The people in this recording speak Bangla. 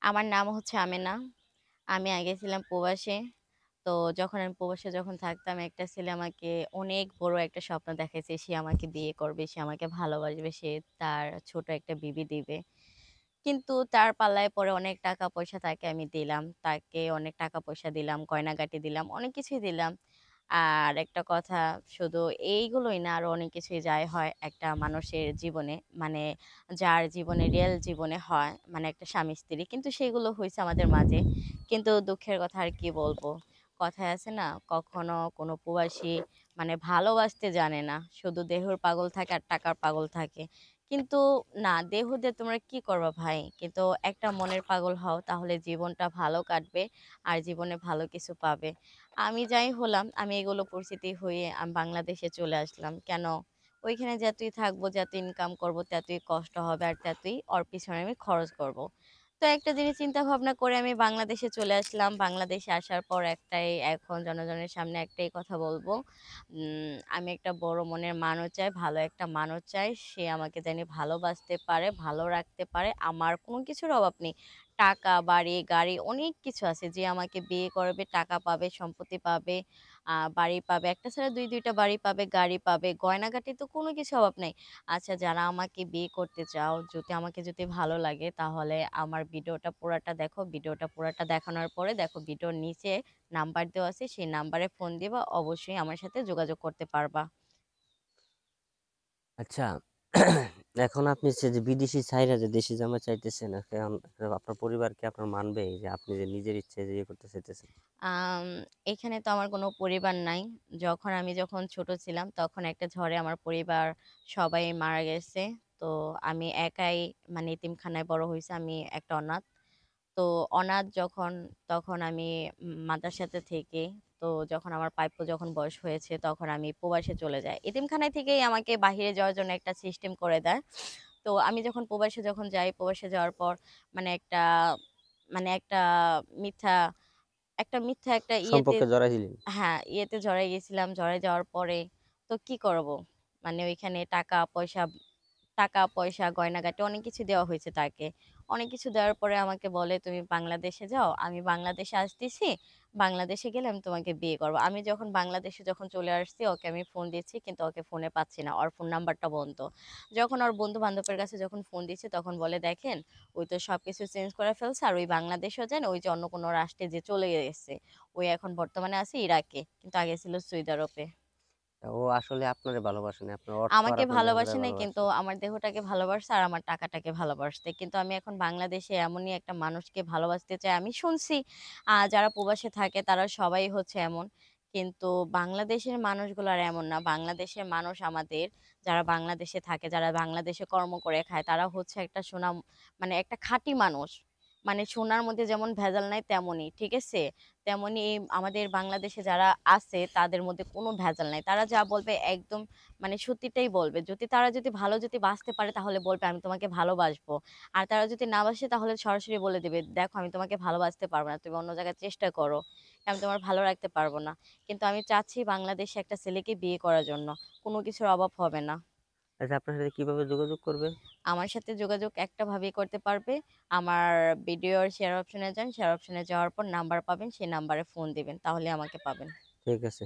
আমার নাম হচ্ছে আমেনা। আমি আগে ছিলাম প্রবাসে। তো যখন আমি প্রবাসে থাকতাম, একটা ছেলে আমাকে অনেক বড় একটা স্বপ্ন দেখাইছে। সে আমাকে বিয়ে করবে, সে আমাকে ভালোবাসবে, সে তার ছোট একটা বিবি দিবে। কিন্তু তার পাল্লায় পরে অনেক টাকা-পয়সা তাকে আমি দিলাম। তাকে অনেক টাকা-পয়সা দিলাম, গয়নাগাটি দিলাম, অনেক কিছুই দিলাম। আর একটা কথা, শুধু এইগুলোই না, আরো অনেক কিছুই যাই হয় একটা মানুষের জীবনে, মানে যার জীবনে রিয়েল জীবনে হয়, মানে একটা স্বামী-স্ত্রী। কিন্তু সেগুলো হইছে আমাদের মাঝে। কিন্তু দুঃখের কথা আর কি বলবো? কথায় আছে না, কখনো কোনো প্রবাসী মানে ভালোবাসতে জানে না। শুধু দেহর পাগল থাকে আর টাকার পাগল থাকে। কিন্তু না, দেহ দিয়ে তোমরা কি করবা ভাই? কিন্তু একটা মনের পাগল হও, তাহলে জীবনটা ভালো কাটবে আর জীবনে ভালো কিছু পাবে। আমি যাই হলাম, আমি এগুলো পরিস্থিতি হয়ে আমি বাংলাদেশে চলে আসলাম। কেন? ওইখানে যতই থাকবো, যত ইনকাম করব, ততই কষ্ট হবে আর ততই ওর পিছনে আমি খরচ করব। তো একটা জিনিস চিন্তা ভাবনা করে আমি বাংলাদেশে চলে আসলাম। বাংলাদেশে আসার পর একটাই, এখন জনগণের সামনে একটাই কথা বলবো। আমি একটা বড় মনের মানুষ চাই, ভালো একটা মানুষ চাই। সে আমাকে জানি ভালোবাসতে পারে, ভালো রাখতে পারে। আমার কোনো কিছুর অভাব নেই। টাকা, বাড়ি, গাড়ি অনেক কিছু আছে। যে আমাকে বিয়ে করবে, টাকা পাবে, সম্পত্তি পাবে, বাড়ি পাবে। একটা ছাড়া ২ টা বাড়ি পাবে, গাড়ি পাবে। গয়নাগাটি তো কোনো কিছু অভাব নাই। আচ্ছা, যারা আমাকে বিয়ে করতে চাও, আমাকে যদি ভালো লাগে, তাহলে আমার ভিডিওটা পুরাটা দেখো। ভিডিওটা পুরাটা দেখানোর পরে দেখো, ভিডিওর নিচে নাম্বার দেওয়া আছে। সেই নাম্বারে ফোন দিবা। অবশ্যই আমার সাথে যোগাযোগ করতে পারবা। আচ্ছা, এখন আপনি যে বিদেশি ছাইরা যে দেশি জামাই চাইতেছেন, এখন আপনার পরিবার কি আপনার মানবে যে আপনি যে নিজের ইচ্ছায় যে ইয়ে করতে চাইতেছেন? আম এখানে তো আমার কোনো পরিবার নাই। যখন ছোট ছিলাম, তখন একটা ঝড়ে আমার পরিবার সবাই মারা গেছে। তো আমি একাই, মানে এতিমখানায় বড় হইছি। আমি একটা অনাথ। তো অনাথ যখন, তখন আমি মাদ্রাসাতে থেকে, তো যখন আমার প্রাপ্য বয়স হয়েছে, তখন আমি প্রবাসে চলে যাই। এতিমখানায় থেকেই আমাকে বাহিরে যাওয়ার জন্য একটা সিস্টেম করে দেয়। তো আমি যখন প্রবাসে যাই, প্রবাসে যাওয়ার পর মানে একটা, একটা মিথ্যা একটা ইয়েতে, সম্পর্কে জড়াইছিলেন? হ্যাঁ, ইয়েতে জড়াই গেছিলাম। জড়াই যাওয়ার পরে তো কি করব? মানে ওইখানে টাকা-পয়সা, গয়নাগাটি অনেক কিছু দেওয়া হয়েছে তাকে। অনেক কিছু দেওয়ার পরে আমাকে বলে, "তুমি বাংলাদেশে যাও। আমি বাংলাদেশে আসতেছি। বাংলাদেশে গেলে আমি তোমাকে বিয়ে করব।" আমি যখন চলে আসছি, ওকে আমি ফোন দিচ্ছি, কিন্তু ওকে ফোনে পাচ্ছি না। ওর ফোন নাম্বারটা বন্ধ। যখন ওর বন্ধু-বান্ধবের কাছে ফোন দিচ্ছি, তখন বলে, "দেখেন, ওই তো সবকিছু চেঞ্জ করে ফেলছে। আর ওই বাংলাদেশেও যায় না, ওই যে অন্য কোনো রাষ্ট্রে যে চলে গেছে। ওই এখন বর্তমানে আছে ইরাকে। কিন্তু আগে ছিল সৌদি আরবে।" ও আসলে আপনারে ভালোবাসে না। আপনার অর্থ আর আমাকে আপনার ভালোবাসে দেহটাই নাই, কিন্তু ভালোবাসে। আমার দেহটাকে ভালোবাসছে আর আমার টাকাটাকে ভালোবাসছে। কিন্তু আমি এখন বাংলাদেশে এমনই একটা মানুষকে ভালোবাসতে চাই। আমি শুনছি যারা প্রবাসে থাকে তারা সবাই হচ্ছে এমন। কিন্তু বাংলাদেশের মানুষগুলো আর এমন না। বাংলাদেশের মানুষ আমাদের, যারা বাংলাদেশে থাকে, যারা বাংলাদেশে কর্ম করে খায়, তারা হচ্ছে একটা একটা খাঁটি মানুষ। মানে সোনার মধ্যে যেমন ভেজাল নাই তেমনই, ঠিক আছে? তেমনি আমাদের বাংলাদেশে যারা আছে তাদের মধ্যে কোনো ভেজাল নাই। তারা যা বলবে একদম সত্যিটাই বলবে। তারা যদি ভালো বাসতে পারে, তাহলে বলবে আমি তোমাকে ভালোবাসবো। আর তারা যদি না বাসে, তাহলে সরাসরি বলে দিবে, দেখো আমি তোমাকে ভালোবাসতে পারব না। তুমি অন্য জায়গায় চেষ্টা করো। আমি তোমার ভালো রাখতে পারব না। কিন্তু আমি চাচ্ছি বাংলাদেশে একটা ছেলেকে বিয়ে করার জন্য। কোনো কিছুর অভাব হবে না। আচ্ছা, আপনার সাথে কিভাবে যোগাযোগ করবে? আমার সাথে যোগাযোগ একটা ভাবেই করতে পারবে। আমার ভিডিওর শেয়ার অপশনে যান। শেয়ার অপশনে যাওয়ার পর নাম্বার পাবেন। সেই নাম্বারে ফোন দিবেন। তাহলে আমাকে পাবেন। ঠিক আছে।